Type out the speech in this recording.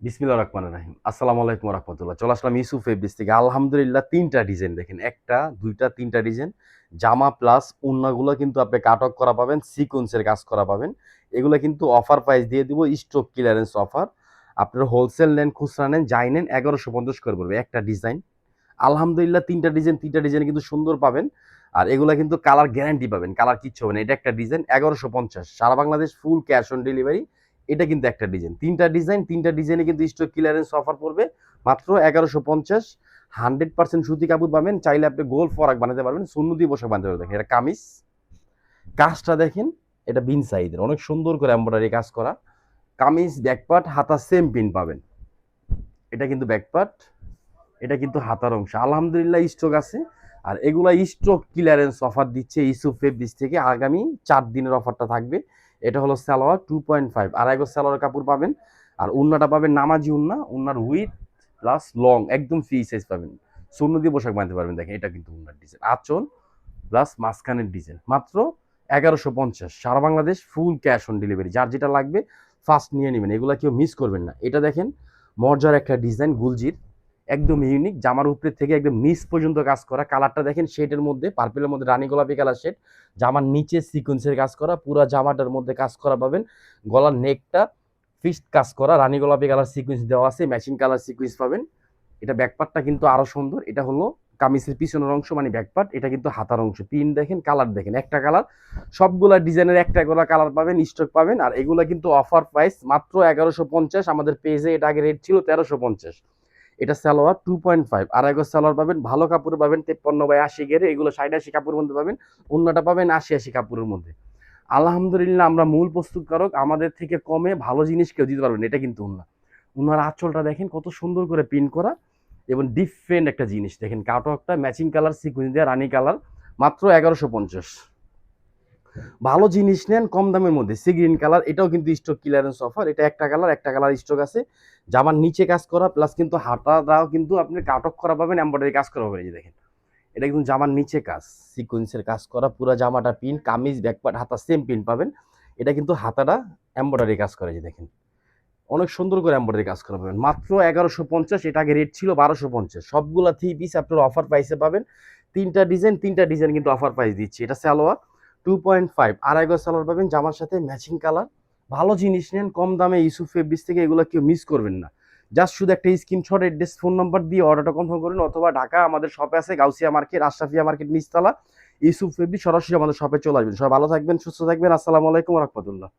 বিসমিল্লাহির রহমানির রহিম। আসসালামু আলাইকুম ওয়া রাহমাতুল্লাহ। চলে আসলাম ইউসুফ ফেব্রিক্স থেকে। আলহামদুলিল্লাহ ৩ টা ডিজাইন দেখেন। ১ টা, ২ টা, ৩ টা ডিজাইন। জামা প্লাস ওড়নাগুলো কিন্তু আপনি কাটক করা পাবেন, সিকোয়েন্সের কাজ করা পাবেন। এগুলা কিন্তু অফার প্রাইস দিয়ে দিব, স্টক ক্লিয়ারেন্স অফার। আপনারা হোলসেল নেন, খুচরা নেন, যাই নেন ১১৫০ করে পড়বে একটা ডিজাইন। আলহামদুলিল্লাহ ৩ টা ডিজাইন, ৩ টা ডিজাইন কিন্তু সুন্দর পাবেন। আর এগুলা কিন্তু কালার গ্যারান্টি পাবেন। কালার কিচ্ছু হবে না। এটা একটা ডিজাইন ১১৫০। সারা Bangladesh full cash on delivery. এটা কিন্তু একটা ডিজাইন। ৩ টা ডিজাইন, ৩ টা ডিজাইনে কিন্তু স্টক ক্লিয়ারেন্স অফার পড়বে মাত্র ১১৫০। 100% সুতি কাপড় পাবেন। চাইলে আপনি গোল ফরাক বানাতে পারবেন, সুন্নতি পোশাক বানাতে পারবেন। দেখেন এটা কামিজ। কাজটা দেখেন, এটা বিন সাইজের। অনেক সুন্দর করে এমব্রয়ডারি কাজ করা। কামিজ ব্যাকপার্ট হাতা সেম পিন পাবেন। এটা কিন্তু ব্যাকপার্ট, এটা কিন্তু হাতার অংশ। আলহামদুলিল্লাহ স্টক আছে। আর এগুলা স্টক ক্লিয়ারেন্স অফার দিচ্ছে ইউসুফ ফেব্রিক্স থেকে। আগামী ৪ দিনের অফারটা থাকবে। এটা হলো সালোয়ার 2.5 আড়াই গজ সালোয়ার কাপড় পাবেন। আর উন্নাটা পাবেন নামাজি উন্না, উন্নার উইথ প্লাস লং একদম ফ্রি সাইজ পাবেন। সুন্নত দিয়ে পোশাক বানাতে পারবেন। দেখেন এটা কিন্তু উন্নার ডিজাইন, আঁচল প্লাস মাঝখানের ডিজাইন। মাত্র ১১৫০। সারা Bangladesh full cash on delivery. যার যেটা লাগবে ফার্স্ট নিয়ে নেবেন, এগুলা কেউ মিস করবেন না। এটা দেখেন মর্জার একটা ডিজাইন, গুলজির একদম ইউনিক। জামার উপরে থেকে একদম নিচ পর্যন্ত কাজ করা। কালারটা দেখেন শেডের মধ্যে, পার্পেলের মধ্যে রানী গোলাপি কালার শেড। জামার নিচে সিকোয়েন্সের কাজ করা, পুরা জামাটার মধ্যে কাজ করা পাবেন। গলার নেকটা ফিক্সড কাজ করা, রানী গোলাপি কালার সিকোয়েন্স দেওয়া আছে, ম্যাচিং কালার সিকোয়েন্স পাবেন। এটা ব্যাকপার্টটা কিন্তু আরো সুন্দর। এটা হলো কামিজের পিছনের অংশ, মানে ব্যাকপার্ট। এটা কিন্তু হাতার অংশ। পিন দেখেন, কালার দেখেন, একটা কালার। সবগুলা ডিজাইনের একটা গোলা কালার পাবেন, স্টক পাবেন। আর এগুলা কিন্তু অফার প্রাইস মাত্র ১১৫০। আমাদের পেজে এটা আগে রেট ছিল ১৩৫০। এটা সালোয়ার 2.5 আড়াই গজ সালোয়ার পাবেন। ভালো কাপড় পাবেন ৫৩/৮০ গেরে। এগুলো ৬০/৮০ কাপড়ের মধ্যে পাবেন। অন্যটা পাবেন ৮০/৮০ কাপড়ের মধ্যে। আলহামদুলিল্লাহ আমরা মূল প্রস্তুতকারক, আমাদের থেকে কমে ভালো জিনিস কেউ দিতে পারবেন। এটা কিন্তু উন্না। উন্নার আঁচলটা দেখেন কত সুন্দর করে পিন করা এবং ডিফারেন্ট একটা জিনিস দেখেন। কাটওয়ার্কটা ম্যাচিং কালার সিকুয়েন্স দিয়ে রানী কালার। মাত্র ১১৫০। ভালো জিনিস নেন কম দামের মধ্যে। সি গ্রিন কালার, এটাও কিন্তু স্টক ক্লিয়ারেন্স অফার। এটা একটা কালার, একটা কালার স্টক আছে। জামার নিচে কাজ করা প্লাস কিন্তু হাতাটাও কিন্তু আপনি কাটক করা পাবেন, এমব্রয়ডারি কাজ করা পাবেন। এই যে দেখেন, এটা কিন্তু জামার নিচে কাজ, সিকোয়েন্সের কাজ করা। পুরো জামাটা পিন, কামিজ ব্যাকপার্ট হাতা সেম পিন পাবেন। এটা কিন্তু হাতাটা এমব্রয়ডারি কাজ করে। যে দেখেন অনেক সুন্দর করে এমব্রয়ডারি কাজ করা পাবেন। মাত্র ১১৫০। এটা আগে রেট ছিল ১২৫০। সবগুলা 3 পিস আপনারা অফার প্রাইসে পাবেন। ৩টা ডিজাইন, ৩টা ডিজাইন কিন্তু অফার প্রাইস দিচ্ছি। এটা সালোয়ার 2.5 আড়াই গজ সালোয়ার পাবেন, জামার সাথে ম্যাচিং কালার। ভালো জিনিস নেন কম দামে ইউসুফ ফেব্রিক্স থেকে। এগুলো কেউ মিস করবেন না। জাস্ট শুধু একটা স্ক্রিনশট, অ্যাড্রেস, ফোন নাম্বার দিয়ে অর্ডারটা কনফার্ম করুন। অথবা ঢাকা আমাদের শপে আছে, গাউসিয়া মার্কেট, আশরাফিয়া মার্কেট নিচতলা। ইউসুফ ফেব্রিক্স সরাসরি আমাদের শপে চলে আসবেন। সবাই ভালো থাকবেন, সুস্থ থাকবেন। আসসালামু আলাইকুম ওয়া রাহমাতুল্লাহ।